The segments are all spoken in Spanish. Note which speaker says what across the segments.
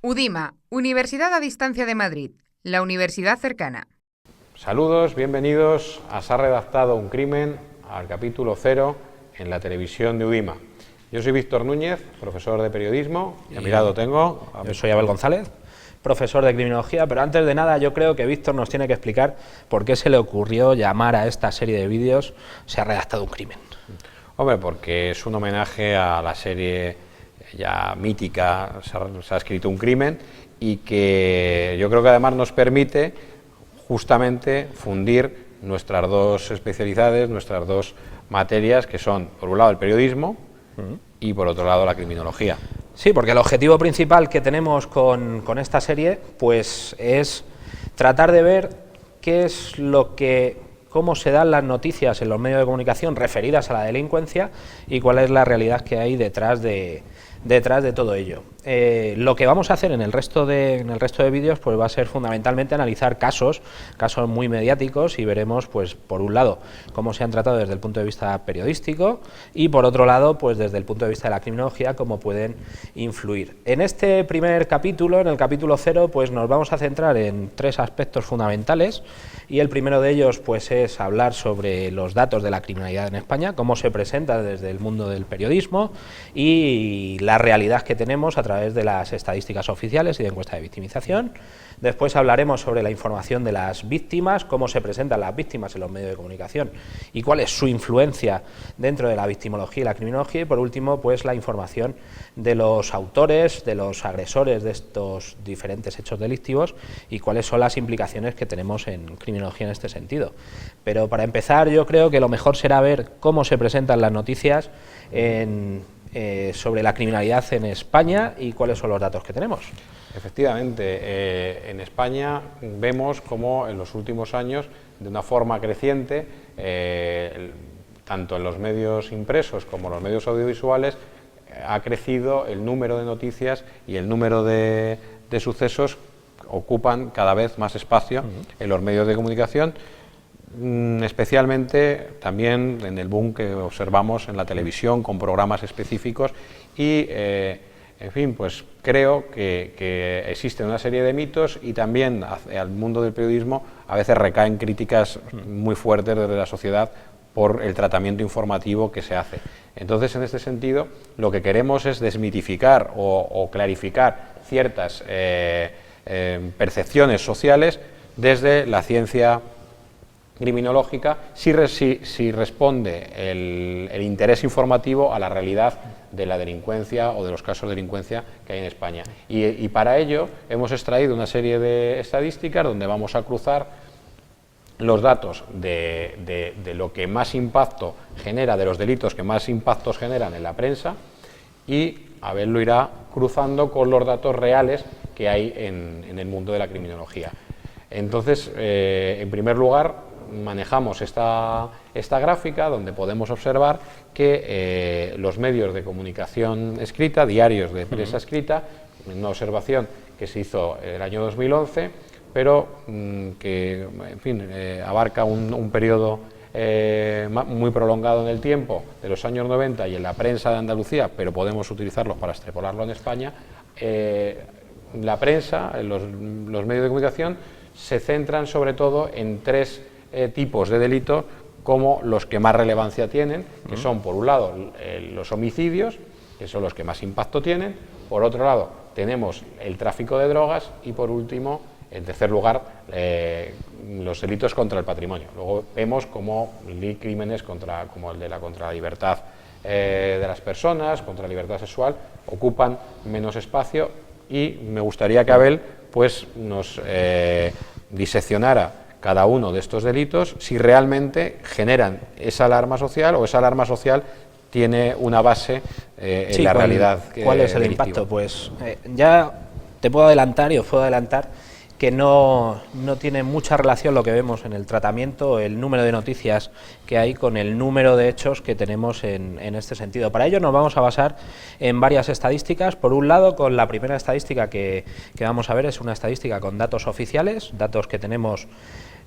Speaker 1: UDIMA, Universidad a Distancia de Madrid, la universidad cercana.
Speaker 2: Saludos, bienvenidos a Se ha redactado un crimen, al capítulo 0 en la televisión de UDIMA. Yo soy Víctor Núñez, profesor de periodismo, y a mi lado tengo...
Speaker 3: Yo soy Abel González, profesor de criminología, pero antes de nada yo creo que Víctor nos tiene que explicar por qué se le ocurrió llamar a esta serie de vídeos Se ha redactado un crimen.
Speaker 2: Hombre, porque es un homenaje a la serie ya mítica, se ha escrito un crimen, y que yo creo que además nos permite justamente fundir nuestras dos especialidades, nuestras dos materias, que son, por un lado, el periodismo y, por otro lado, la criminología.
Speaker 3: Sí, porque el objetivo principal que tenemos con esta serie pues es tratar de ver qué es cómo se dan las noticias en los medios de comunicación referidas a la delincuencia y cuál es la realidad que hay detrás de todo ello. Lo que vamos a hacer en el resto de vídeos pues va a ser fundamentalmente analizar casos muy mediáticos, y veremos, pues, por un lado, cómo se han tratado desde el punto de vista periodístico, y por otro lado, pues desde el punto de vista de la criminología, cómo pueden influir. En este primer capítulo, en el capítulo 0, pues nos vamos a centrar en 3 aspectos fundamentales, y el primero de ellos pues es hablar sobre los datos de la criminalidad en España, cómo se presenta desde el mundo del periodismo y la realidad que tenemos a través de las estadísticas oficiales y de encuesta de victimización. Después hablaremos sobre la información de las víctimas, cómo se presentan las víctimas en los medios de comunicación y cuál es su influencia dentro de la victimología y la criminología. Y por último, pues la información de los autores, de los agresores de estos diferentes hechos delictivos y cuáles son las implicaciones que tenemos en criminología en este sentido. Pero para empezar, yo creo que lo mejor será ver cómo se presentan las noticias sobre la criminalidad en España y cuáles son los datos que tenemos.
Speaker 2: Efectivamente, en España vemos cómo en los últimos años, de una forma creciente, tanto en los medios impresos como en los medios audiovisuales, ha crecido el número de noticias y el número de sucesos ocupan cada vez más espacio en los medios de comunicación, especialmente también en el boom que observamos en la televisión con programas específicos y, en fin, pues creo que existe una serie de mitos, y también al mundo del periodismo a veces recaen críticas muy fuertes desde la sociedad por el tratamiento informativo que se hace. Entonces, en este sentido, lo que queremos es desmitificar o clarificar ciertas percepciones sociales desde la ciencia criminológica, si responde el interés informativo a la realidad de la delincuencia o de los casos de delincuencia que hay en España. Y para ello hemos extraído una serie de estadísticas donde vamos a cruzar los datos de lo que más impacto genera, de los delitos que más impactos generan en la prensa, y Abel lo irá cruzando con los datos reales que hay en el mundo de la criminología. Entonces, en primer lugar, manejamos esta gráfica donde podemos observar que los medios de comunicación escrita, diarios de prensa escrita, una observación que se hizo el año 2011, pero que, en fin, abarca un periodo muy prolongado en el tiempo, de los años 90, y en la prensa de Andalucía, pero podemos utilizarlos para extrapolarlo en España. La prensa, los medios de comunicación, se centran sobre todo en 3 tipos de delitos como los que más relevancia tienen, que son, por un lado, los homicidios, que son los que más impacto tienen; por otro lado, tenemos el tráfico de drogas; y, por último, en tercer lugar, los delitos contra el patrimonio. Luego vemos cómo crímenes como el de contra la libertad de las personas, contra la libertad sexual, ocupan menos espacio, y me gustaría que Abel pues nos diseccionara cada uno de estos delitos, si realmente generan esa alarma social, o esa alarma social tiene una base en la realidad.
Speaker 3: ¿Cuál es el impacto? Pues ya te puedo adelantar, y os puedo adelantar, que no tiene mucha relación lo que vemos en el tratamiento, el número de noticias que hay, con el número de hechos que tenemos en este sentido. Para ello nos vamos a basar en varias estadísticas. Por un lado, con la primera estadística que vamos a ver, es una estadística con datos oficiales, datos que tenemos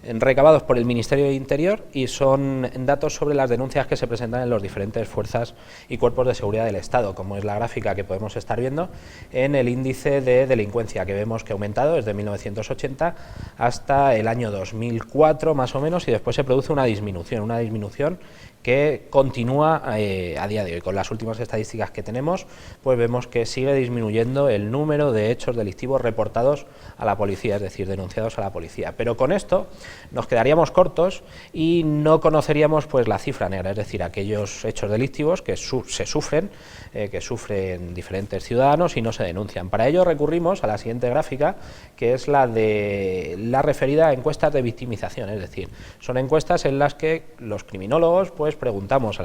Speaker 3: recabados por el Ministerio del Interior y son datos sobre las denuncias que se presentan en las diferentes fuerzas y cuerpos de seguridad del Estado, como es la gráfica que podemos estar viendo en el índice de delincuencia, que vemos que ha aumentado desde 1980 hasta el año 2004 más o menos, y después se produce una disminución que continúa a día de hoy. Con las últimas estadísticas que tenemos, pues vemos que sigue disminuyendo el número de hechos delictivos reportados a la policía, es decir, denunciados a la policía. Pero con esto nos quedaríamos cortos y no conoceríamos pues la cifra negra, es decir, aquellos hechos delictivos que se sufren, que sufren diferentes ciudadanos y no se denuncian. Para ello recurrimos a la siguiente gráfica, que es la referida a encuestas de victimización, es decir, son encuestas en las que los criminólogos pues preguntamos a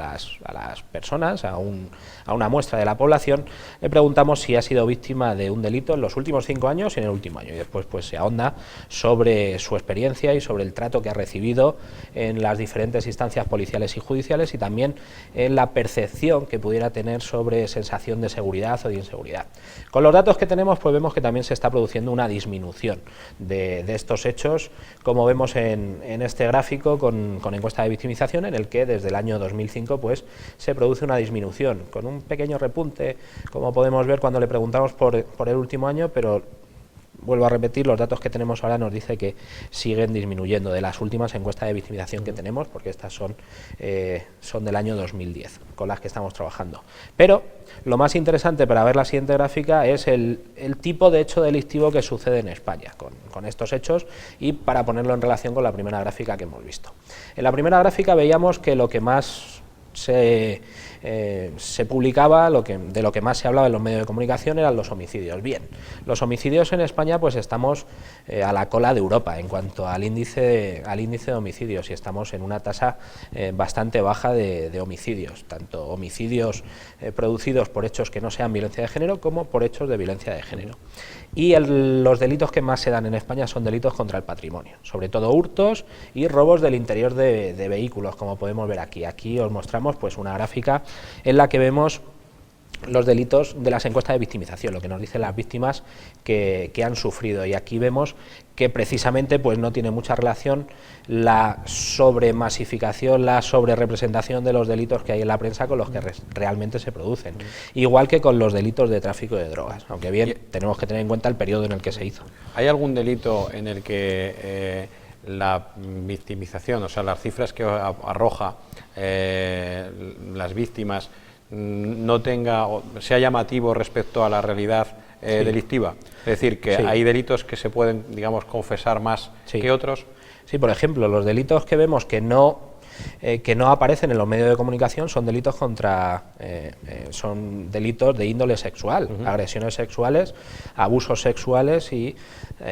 Speaker 3: las personas, a una muestra de la población, le preguntamos si ha sido víctima de un delito en los últimos 5 años y en el último año, y después pues se ahonda sobre su experiencia y sobre el trato que ha recibido en las diferentes instancias policiales y judiciales, y también en la percepción que pudiera tener sobre sensación de seguridad o de inseguridad. Con los datos que tenemos, pues vemos que también se está produciendo una disminución de estos hechos, como vemos en este gráfico con encuesta de victimización, en el que desde el año 2005 pues se produce una disminución, con un pequeño repunte, como podemos ver cuando le preguntamos por el último año, pero vuelvo a repetir, los datos que tenemos ahora nos dice que siguen disminuyendo de las últimas encuestas de victimización que tenemos, porque estas son del año 2010, con las que estamos trabajando. Pero lo más interesante para ver la siguiente gráfica es el tipo de hecho delictivo que sucede en España con estos hechos, y para ponerlo en relación con la primera gráfica que hemos visto. En la primera gráfica veíamos que lo que más se publicaba, de lo que más se hablaba en los medios de comunicación, eran los homicidios. Bien, los homicidios en España pues estamos a la cola de Europa en cuanto al índice de homicidios, y estamos en una tasa bastante baja de homicidios, tanto homicidios producidos por hechos que no sean violencia de género como por hechos de violencia de género. Y los delitos que más se dan en España son delitos contra el patrimonio, sobre todo hurtos y robos del interior de vehículos, como podemos ver aquí. Aquí os mostramos pues una gráfica en la que vemos los delitos de las encuestas de victimización, lo que nos dicen las víctimas que han sufrido, y aquí vemos que precisamente pues no tiene mucha relación la sobremasificación, la sobrerepresentación de los delitos que hay en la prensa con los que realmente se producen, igual que con los delitos de tráfico de drogas, aunque bien tenemos que tener en cuenta el periodo en el que se hizo.
Speaker 2: ¿Hay algún delito en el que la victimización, o sea, las cifras que arroja las víctimas, no tenga o sea llamativo respecto a la realidad delictiva? Es decir, que hay delitos que se pueden, digamos, confesar más que otros.
Speaker 3: Sí, por ejemplo, los delitos que vemos que no aparecen en los medios de comunicación son delitos son delitos de índole sexual, agresiones sexuales, abusos sexuales y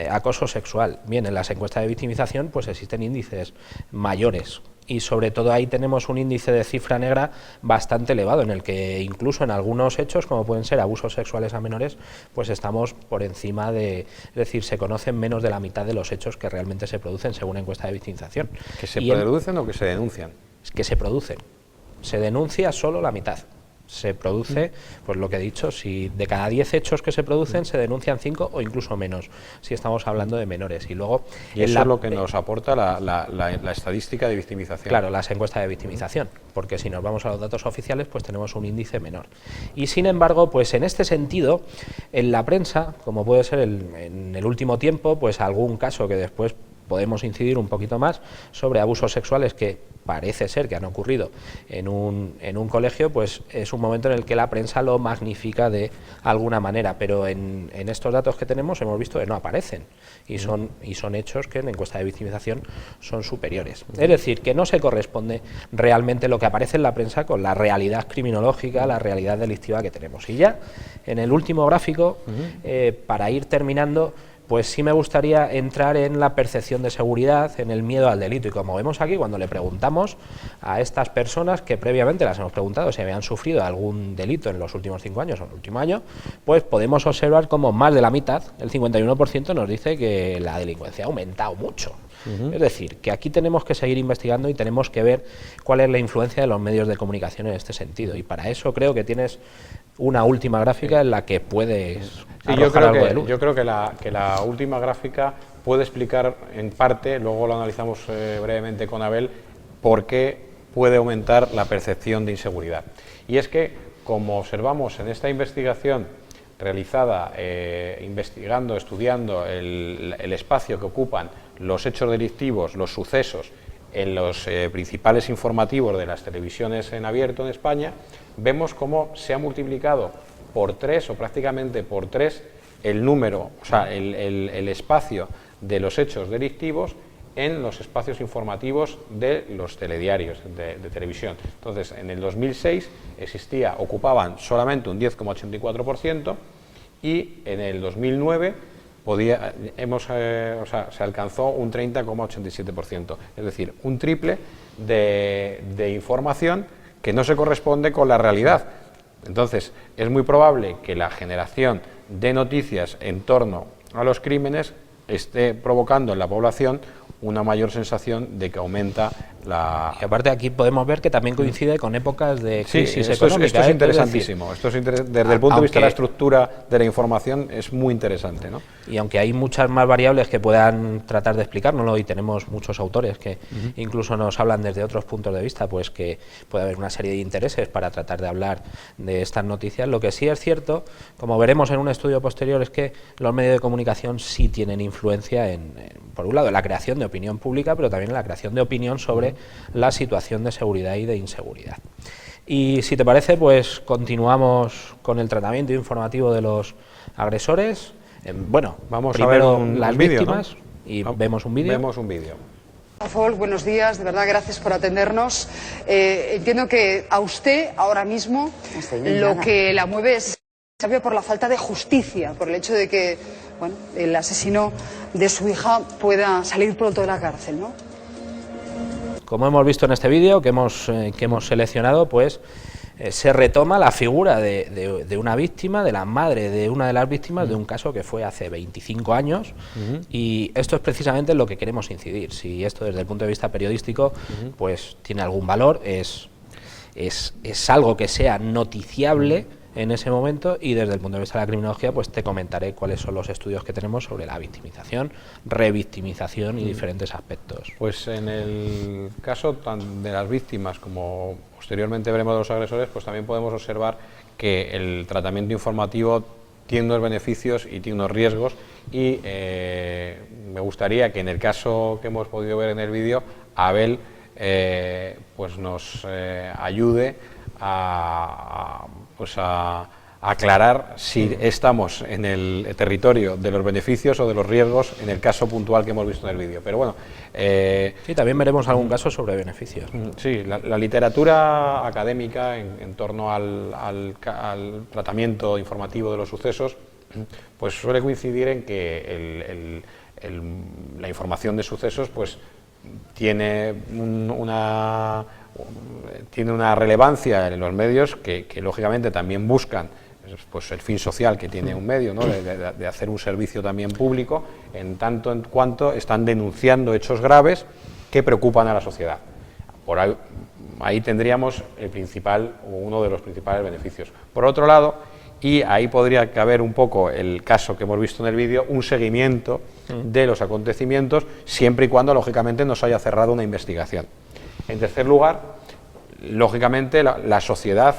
Speaker 3: acoso sexual. Bien, en las encuestas de victimización pues existen índices mayores, y sobre todo ahí tenemos un índice de cifra negra bastante elevado, en el que incluso en algunos hechos, como pueden ser abusos sexuales a menores, pues estamos por encima es decir, se conocen menos de la mitad de los hechos que realmente se producen según encuesta de victimización.
Speaker 2: ¿Que se producen o que se denuncian?
Speaker 3: Que se producen. Se denuncia solo la mitad. Se produce, pues lo que he dicho, si de cada 10 hechos que se producen se denuncian 5 o incluso menos, si estamos hablando de menores. Y luego
Speaker 2: eso es lo que nos aporta la estadística de victimización.
Speaker 3: Claro, las encuestas de victimización, porque si nos vamos a los datos oficiales pues tenemos un índice menor. Y sin embargo, pues en este sentido, en la prensa, como puede ser en el último tiempo, pues algún caso que después podemos incidir un poquito más sobre abusos sexuales que parece ser que han ocurrido en un colegio, pues es un momento en el que la prensa lo magnifica de alguna manera, pero en estos datos que tenemos hemos visto que no aparecen, y son hechos que en encuesta de victimización son superiores. Es decir, que no se corresponde realmente lo que aparece en la prensa con la realidad criminológica, la realidad delictiva que tenemos. Y ya en el último gráfico, para ir terminando, pues sí me gustaría entrar en la percepción de seguridad, en el miedo al delito. Y como vemos aquí, cuando le preguntamos a estas personas, que previamente las hemos preguntado si habían sufrido algún delito en los últimos 5 años o en el último año, pues podemos observar como más de la mitad, el 51%, nos dice que la delincuencia ha aumentado mucho. Es decir, que aquí tenemos que seguir investigando y tenemos que ver cuál es la influencia de los medios de comunicación en este sentido. Y para eso creo que tienes una última gráfica en la que puedes arrojar algo de luz.
Speaker 2: Yo creo que la última gráfica puede explicar en parte, luego lo analizamos brevemente con Abel, por qué puede aumentar la percepción de inseguridad. Y es que, como observamos en esta investigación realizada investigando, estudiando el espacio que ocupan los hechos delictivos, los sucesos en los principales informativos de las televisiones en abierto en España, vemos cómo se ha multiplicado por 3 o prácticamente por 3 el número, o sea, el espacio de los hechos delictivos en los espacios informativos de los telediarios de televisión. Entonces, en el 2006 ocupaban solamente un 10,84% y en el 2009 se alcanzó un 30,87%, es decir, un triple de información que no se corresponde con la realidad. Entonces, es muy probable que la generación de noticias en torno a los crímenes esté provocando en la población una mayor sensación de que aumenta la...
Speaker 3: Y aparte aquí podemos ver que también coincide con épocas de crisis económica.
Speaker 2: Esto es interesantísimo, desde el punto de vista de la estructura de la información es muy interesante, ¿no?
Speaker 3: Y aunque hay muchas más variables que puedan tratar de explicárnoslo, y tenemos muchos autores que incluso nos hablan desde otros puntos de vista, pues que puede haber una serie de intereses para tratar de hablar de estas noticias, lo que sí es cierto, como veremos en un estudio posterior, es que los medios de comunicación sí tienen influencia por un lado, en la creación de opinión pública, pero también en la creación de opinión sobre la situación de seguridad y de inseguridad. Y si te parece, pues continuamos con el tratamiento informativo de los agresores. Bueno,
Speaker 2: vamos
Speaker 3: primero
Speaker 2: a ver
Speaker 3: las víctimas, ¿no? Y vemos un vídeo.
Speaker 2: Vemos un vídeo.
Speaker 4: Rafael, buenos días, de verdad gracias por atendernos. Entiendo que a usted ahora mismo lo que la mueve es por la falta de justicia, por el hecho de que el asesino de su hija pueda salir pronto de la cárcel, ¿no?
Speaker 3: Como hemos visto en este vídeo que hemos seleccionado, pues se retoma la figura de una víctima, de la madre de una de las víctimas de un caso que fue hace 25 años y esto es precisamente lo que queremos incidir. Si esto desde el punto de vista periodístico pues tiene algún valor, es algo que sea noticiable en ese momento, y desde el punto de vista de la criminología pues te comentaré cuáles son los estudios que tenemos sobre la victimización, revictimización y diferentes aspectos.
Speaker 2: Pues en el caso de las víctimas, como posteriormente veremos de los agresores, pues también podemos observar que el tratamiento informativo tiene unos beneficios y tiene unos riesgos, y me gustaría que en el caso que hemos podido ver en el vídeo, Abel pues nos ayude a aclarar si estamos en el territorio de los beneficios o de los riesgos en el caso puntual que hemos visto en el vídeo. Pero bueno,
Speaker 3: sí, también veremos algún caso sobre beneficios.
Speaker 2: Sí, la literatura académica en torno al tratamiento informativo de los sucesos pues suele coincidir en que la información de sucesos pues tiene una relevancia en los medios que lógicamente también buscan pues el fin social que tiene un medio, ¿no? de hacer un servicio también público, en tanto en cuanto están denunciando hechos graves que preocupan a la sociedad. Por ahí tendríamos uno de los principales beneficios. Por otro lado, y ahí podría caber un poco el caso que hemos visto en el vídeo, un seguimiento de los acontecimientos, siempre y cuando lógicamente no se haya cerrado una investigación. En tercer lugar, lógicamente la sociedad,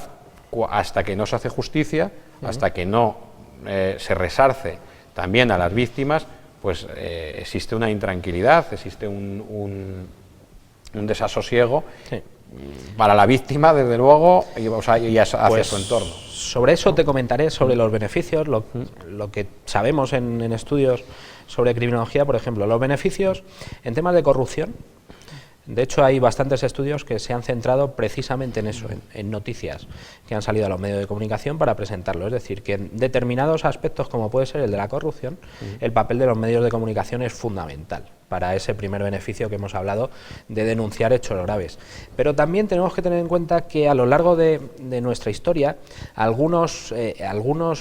Speaker 2: hasta que no se hace justicia, hasta que no se resarce también a las víctimas, pues existe una intranquilidad, existe un desasosiego para la víctima, desde luego, y hacia su entorno.
Speaker 3: Sobre eso te comentaré, sobre los beneficios, lo que sabemos en estudios sobre criminología, por ejemplo, los beneficios en temas de corrupción. De hecho, hay bastantes estudios que se han centrado precisamente en eso, en noticias que han salido a los medios de comunicación para presentarlo. Es decir, que en determinados aspectos, como puede ser el de la corrupción, el papel de los medios de comunicación es fundamental. para ese primer beneficio que hemos hablado de denunciar hechos graves. Pero también tenemos que tener en cuenta que a lo largo de nuestra historia algunos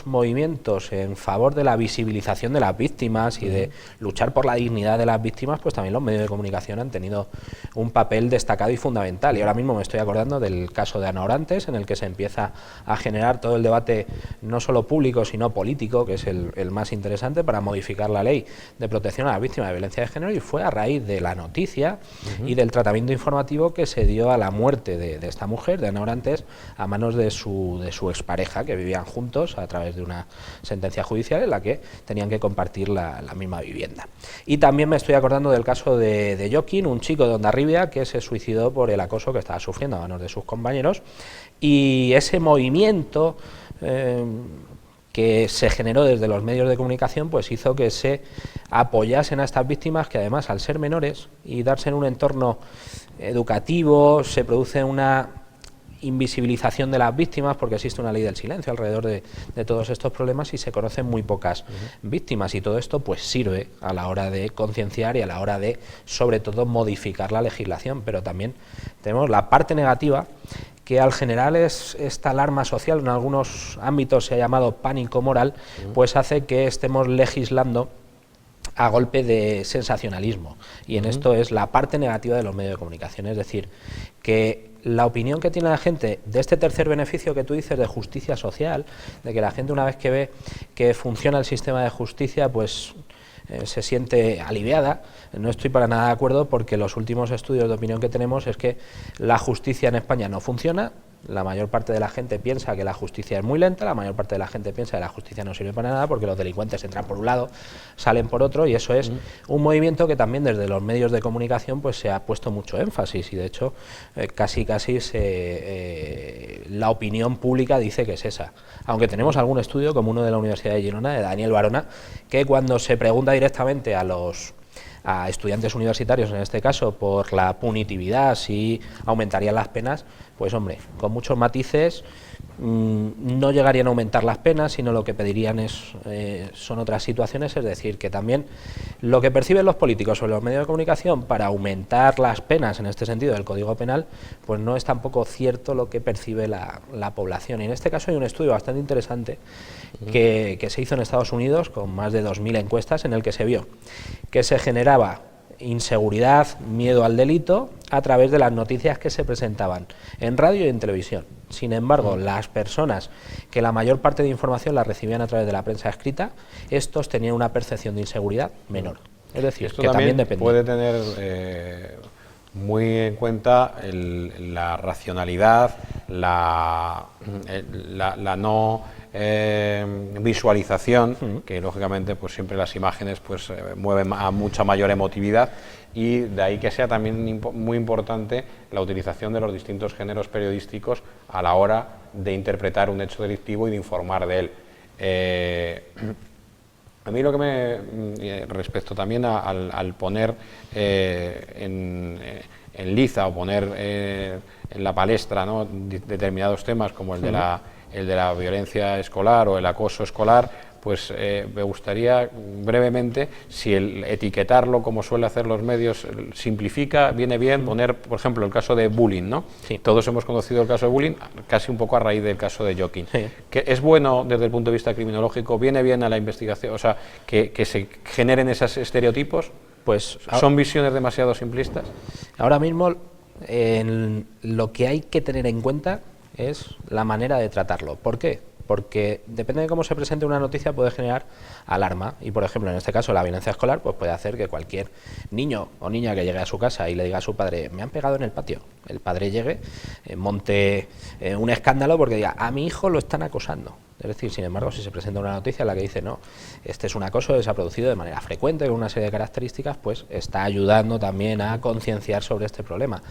Speaker 3: movimientos en favor de la visibilización de las víctimas y de luchar por la dignidad de las víctimas, pues también los medios de comunicación han tenido un papel destacado y fundamental. Y ahora mismo me estoy acordando del caso de Ana Orantes, en el que se empieza a generar todo el debate no solo público sino político, que es el más interesante, para modificar la ley de protección a las víctimas de violencia de género, y fue a raíz de la noticia y del tratamiento informativo que se dio a la muerte de esta mujer, de Ana Orantes, a manos de su expareja, que vivían juntos a través de una sentencia judicial en la que tenían que compartir la misma vivienda. Y también me estoy acordando del caso de Joaquín, un chico de Hondarribia que se suicidó por el acoso que estaba sufriendo a manos de sus compañeros, y ese movimiento que se generó desde los medios de comunicación, pues hizo que se apoyasen a estas víctimas, que además, al ser menores y darse en un entorno educativo, se produce una invisibilización de las víctimas, porque existe una ley del silencio alrededor de todos estos problemas y se conocen muy pocas víctimas, y todo esto pues sirve a la hora de concienciar y a la hora de, sobre todo, modificar la legislación. Pero también tenemos la parte negativa, que al generar esta alarma social, en algunos ámbitos se ha llamado pánico moral, pues hace que estemos legislando a golpe de sensacionalismo, y en esto es la parte negativa de los medios de comunicación. Es decir, que la opinión que tiene la gente de este tercer beneficio que tú dices, de justicia social, de que la gente, una vez que ve que funciona el sistema de justicia, pues se siente aliviada. No estoy para nada de acuerdo, porque los últimos estudios de opinión que tenemos es que la justicia en España no funciona. La mayor parte de la gente piensa que la justicia es muy lenta, la mayor parte de la gente piensa que la justicia no sirve para nada, porque los delincuentes entran por un lado, salen por otro, y eso es un movimiento que también desde los medios de comunicación pues se ha puesto mucho énfasis, y de hecho casi la opinión pública dice que es esa. Aunque tenemos algún estudio, como uno de la Universidad de Girona, de Daniel Barona, que cuando se pregunta directamente a estudiantes universitarios, en este caso, por la punitividad, si aumentarían las penas, pues hombre, con muchos matices, no llegarían a aumentar las penas, sino lo que pedirían son otras situaciones. Es decir, que también lo que perciben los políticos sobre los medios de comunicación para aumentar las penas, en este sentido del Código Penal, pues no es tampoco cierto lo que percibe la población. Y en este caso hay un estudio bastante interesante que se hizo en Estados Unidos, con más de 2000 encuestas, en el que se vio que se generaba inseguridad, miedo al delito, a través de las noticias que se presentaban en radio y en televisión. Sin embargo, las personas que la mayor parte de información la recibían a través de la prensa escrita, estos tenían una percepción de inseguridad menor. Es decir,
Speaker 2: esto
Speaker 3: que también depende.
Speaker 2: Puede tener muy en cuenta la racionalidad, la no visualización, que lógicamente pues siempre las imágenes pues mueven a mucha mayor emotividad, y de ahí que sea también muy importante la utilización de los distintos géneros periodísticos a la hora de interpretar un hecho delictivo y de informar de él. A mí lo que respecto también al poner en liza o poner en la palestra, ¿no?, determinados temas como el de la violencia escolar o el acoso escolar, pues me gustaría brevemente, si el etiquetarlo como suele hacer los medios simplifica, viene bien poner, por ejemplo, el caso de bullying, ¿no?
Speaker 3: Sí.
Speaker 2: Todos hemos conocido el caso de bullying, casi un poco a raíz del caso de Joaquín.
Speaker 3: Sí.
Speaker 2: Que es bueno desde el punto de vista criminológico, viene bien a la investigación, o sea, que se generen esos estereotipos.
Speaker 3: Pues
Speaker 2: ¿son visiones demasiado simplistas?
Speaker 3: ahora mismo lo que hay que tener en cuenta es la manera de tratarlo. ¿Por qué? Porque depende de cómo se presente una noticia, puede generar alarma, y por ejemplo en este caso la violencia escolar pues puede hacer que cualquier niño o niña que llegue a su casa y le diga a su padre: me han pegado en el patio, el padre llegue, monte un escándalo porque diga: a mi hijo lo están acosando. Es decir, sin embargo, si se presenta una noticia en la que dice: no, este es un acoso que se ha producido de manera frecuente, con una serie de características, pues está ayudando también a concienciar sobre este problema.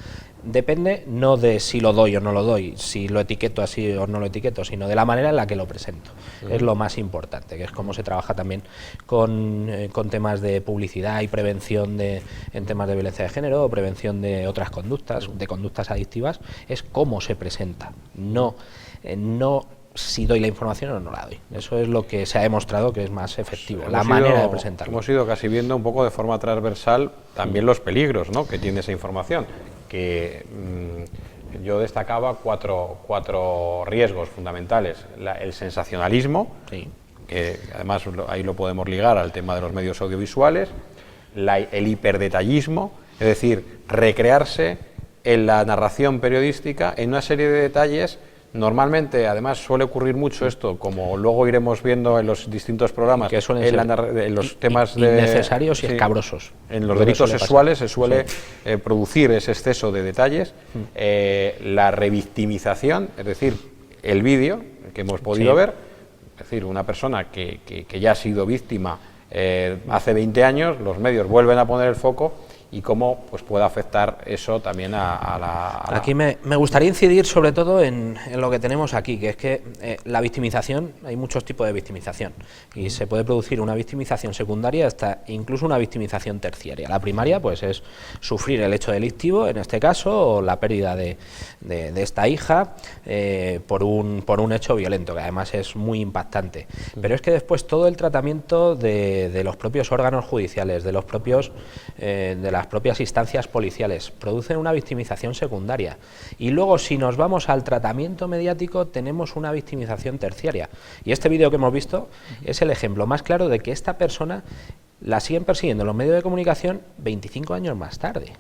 Speaker 3: Depende no de si lo doy o no lo doy, si lo etiqueto así o no lo etiqueto, sino de la manera en la que lo presento. Es lo más importante, que es cómo se trabaja también con temas de publicidad y prevención en temas de violencia de género o prevención de otras conductas, de conductas adictivas, es cómo se presenta, no si doy la información o no la doy. Eso es lo que se ha demostrado que es más efectivo, la manera de presentarlo.
Speaker 2: Hemos ido casi viendo un poco de forma transversal también los peligros, ¿no?, que tiene esa información, que yo destacaba cuatro riesgos fundamentales. El sensacionalismo,
Speaker 3: Sí.
Speaker 2: que además ahí lo podemos ligar al tema de los medios audiovisuales, el hiperdetallismo, es decir, recrearse en la narración periodística en una serie de detalles. Normalmente, además, suele ocurrir mucho esto, como luego iremos viendo en los distintos programas,
Speaker 3: que suelen ser
Speaker 2: en los temas
Speaker 3: innecesarios y escabrosos.
Speaker 2: En los delitos sexuales se suele producir ese exceso de detalles, la revictimización, es decir, el vídeo que hemos podido ver, es decir, una persona que ya ha sido víctima hace 20 años, los medios vuelven a poner el foco, y cómo pues puede afectar eso también a la...
Speaker 3: Aquí me gustaría incidir sobre todo en lo que tenemos aquí, que es que la victimización, hay muchos tipos de victimización, y se puede producir una victimización secundaria hasta incluso una victimización terciaria. La primaria pues es sufrir el hecho delictivo, en este caso, o la pérdida de esta hija por un hecho violento, que además es muy impactante. Pero es que después todo el tratamiento de los propios órganos judiciales, de los propios de las propias instancias policiales, producen una victimización secundaria. Y luego, si nos vamos al tratamiento mediático, tenemos una victimización terciaria. Y este vídeo que hemos visto es el ejemplo más claro de que esta persona la siguen persiguiendo en los medios de comunicación 25 años más tarde,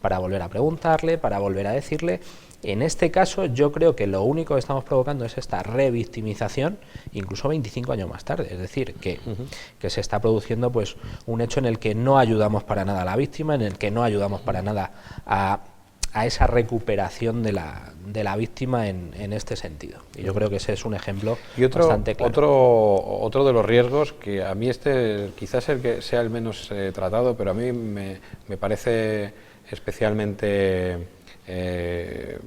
Speaker 3: para volver a preguntarle, para volver a decirle. En este caso, yo creo que lo único que estamos provocando es esta revictimización, incluso 25 años más tarde. Es decir, que se está produciendo pues un hecho en el que no ayudamos para nada a la víctima, en el que no ayudamos para nada a esa recuperación de la víctima en este sentido. Y yo creo que ese es un ejemplo bastante claro.
Speaker 2: Otro de los riesgos, que a mí quizás el que sea el menos tratado, pero a mí me parece especialmente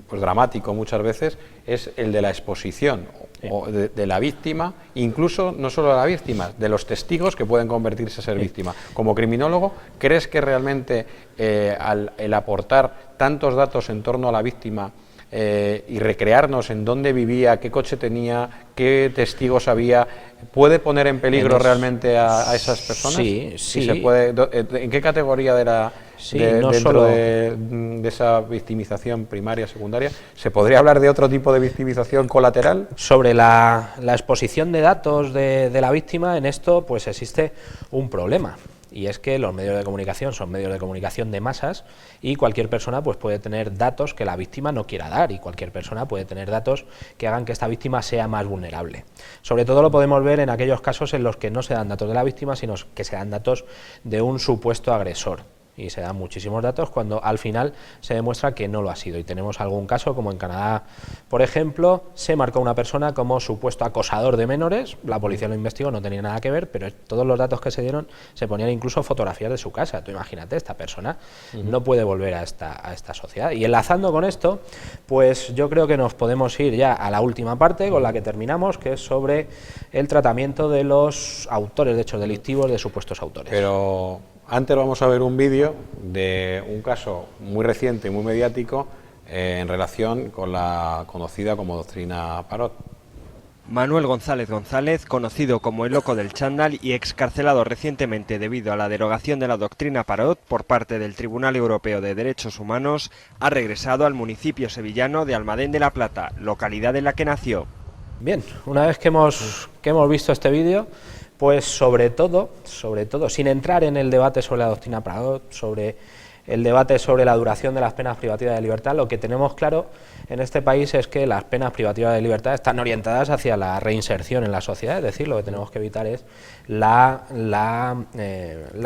Speaker 2: pues dramático muchas veces, es el de la exposición o de la víctima, incluso no solo de la víctima, de los testigos que pueden convertirse a ser víctima. Como criminólogo, ¿crees que realmente el aportar tantos datos en torno a la víctima y recrearnos en dónde vivía, qué coche tenía, qué testigos había, puede poner en peligro realmente a esas personas?
Speaker 3: Sí, sí.
Speaker 2: ¿En qué categoría dentro de esa victimización primaria, secundaria, se podría hablar de otro tipo de victimización colateral?
Speaker 3: Sobre la exposición de datos de la víctima, en esto pues existe un problema. Y es que los medios de comunicación son medios de comunicación de masas, y cualquier persona pues puede tener datos que la víctima no quiera dar, y cualquier persona puede tener datos que hagan que esta víctima sea más vulnerable. Sobre todo lo podemos ver en aquellos casos en los que no se dan datos de la víctima, sino que se dan datos de un supuesto agresor. Y se dan muchísimos datos cuando al final se demuestra que no lo ha sido. Y tenemos algún caso, como en Canadá, por ejemplo, se marcó una persona como supuesto acosador de menores, la policía lo investigó, no tenía nada que ver, pero todos los datos que se dieron se ponían incluso fotografías de su casa. Tú imagínate, esta persona no puede volver a esta sociedad. Y enlazando con esto, pues yo creo que nos podemos ir ya a la última parte con la que terminamos, que es sobre el tratamiento de los autores de hechos delictivos, de supuestos autores.
Speaker 2: Pero antes vamos a ver un vídeo de un caso muy reciente y muy mediático en relación con la conocida como doctrina Parot.
Speaker 5: Manuel González González, conocido como el loco del chándal y excarcelado recientemente debido a la derogación de la doctrina Parot por parte del Tribunal Europeo de Derechos Humanos, ha regresado al municipio sevillano de Almadén de la Plata, localidad en la que nació.
Speaker 3: Bien, una vez que hemos visto este vídeo, pues sobre todo, sin entrar en el debate sobre la doctrina Parot, sobre el debate sobre la duración de las penas privativas de libertad, lo que tenemos claro en este país es que las penas privativas de libertad están orientadas hacia la reinserción en la sociedad, es decir, lo que tenemos que evitar es la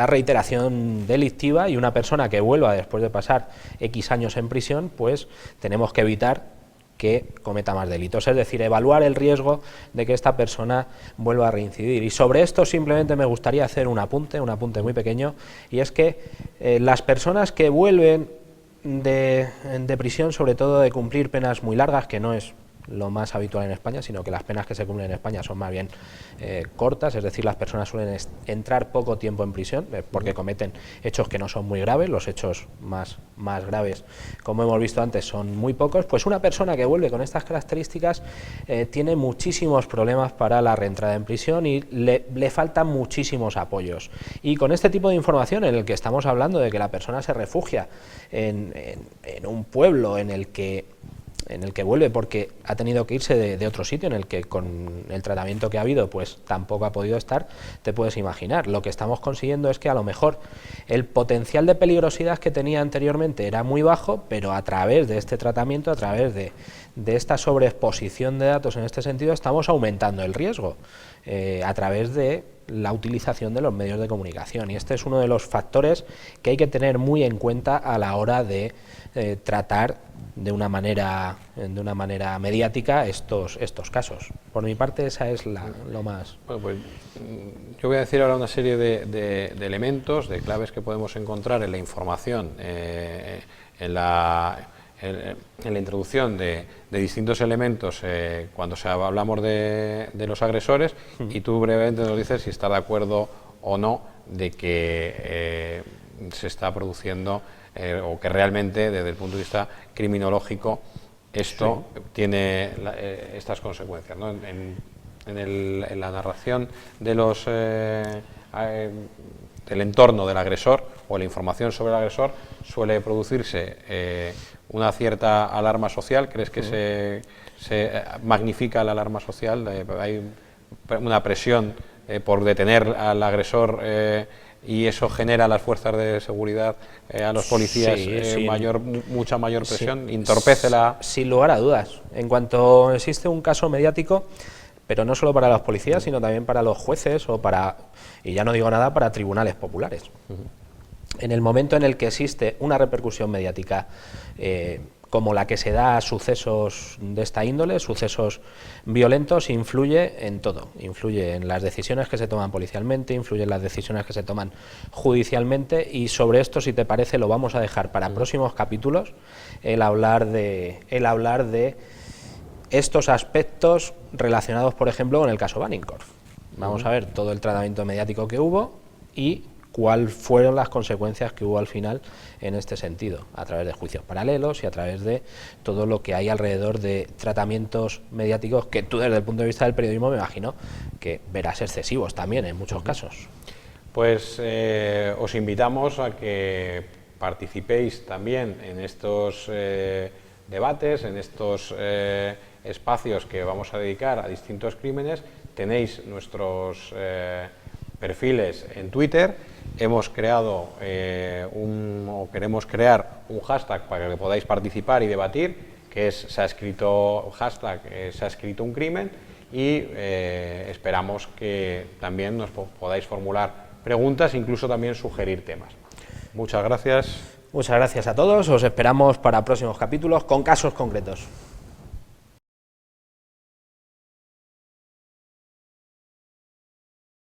Speaker 3: reiteración delictiva, y una persona que vuelva después de pasar X años en prisión, pues tenemos que evitar que cometa más delitos, es decir, evaluar el riesgo de que esta persona vuelva a reincidir. Y sobre esto simplemente me gustaría hacer un apunte muy pequeño, y es que las personas que vuelven de prisión, sobre todo de cumplir penas muy largas, que no es lo más habitual en España, sino que las penas que se cumplen en España son más bien cortas, es decir, las personas suelen entrar poco tiempo en prisión porque cometen hechos que no son muy graves, los hechos más graves, como hemos visto antes, son muy pocos. Pues una persona que vuelve con estas características tiene muchísimos problemas para la reentrada en prisión y le faltan muchísimos apoyos. Y con este tipo de información en el que estamos hablando de que la persona se refugia en un pueblo en el que vuelve porque ha tenido que irse de otro sitio, en el que con el tratamiento que ha habido pues tampoco ha podido estar, te puedes imaginar. Lo que estamos consiguiendo es que a lo mejor el potencial de peligrosidad que tenía anteriormente era muy bajo, pero a través de este tratamiento, a través de esta sobreexposición de datos en este sentido, estamos aumentando el riesgo a través de la utilización de los medios de comunicación, y este es uno de los factores que hay que tener muy en cuenta a la hora de tratar de una manera mediática estos casos. Por mi parte, esa es lo más.
Speaker 2: Bueno, pues yo voy a decir ahora una serie de elementos, de claves que podemos encontrar en la información, en la introducción de distintos elementos cuando hablamos de los agresores, y tú brevemente nos dices si estás de acuerdo o no de que se está produciendo o que realmente desde el punto de vista criminológico esto tiene estas consecuencias, ¿no? En la narración de del entorno del agresor o la información sobre el agresor suele producirse una cierta alarma social. ¿Crees que se magnifica la alarma social? Hay una presión por detener al agresor y eso genera a las fuerzas de seguridad, a los policías, mucha mayor presión, entorpece la...
Speaker 3: Sin lugar a dudas. En cuanto existe un caso mediático, pero no solo para los policías, sino también para los jueces o y ya no digo nada, para tribunales populares. En el momento en el que existe una repercusión mediática como la que se da a sucesos de esta índole, sucesos violentos, influye en todo. Influye en las decisiones que se toman policialmente, influye en las decisiones que se toman judicialmente, y sobre esto, si te parece, lo vamos a dejar para próximos capítulos, el hablar de estos aspectos relacionados, por ejemplo, con el caso Baninkoff. Vamos a ver todo el tratamiento mediático que hubo y cuáles fueron las consecuencias que hubo al final en este sentido, a través de juicios paralelos y a través de todo lo que hay alrededor de tratamientos mediáticos que tú, desde el punto de vista del periodismo, me imagino que verás excesivos también en muchos casos.
Speaker 2: Pues os invitamos a que participéis también en estos debates, en estos espacios que vamos a dedicar a distintos crímenes. Tenéis nuestros perfiles en Twitter. Hemos creado queremos crear un hashtag para que podáis participar y debatir, que es se ha escrito un crimen, y esperamos que también nos podáis formular preguntas, incluso también sugerir temas. Muchas gracias.
Speaker 3: Muchas gracias a todos, os esperamos para próximos capítulos con casos concretos.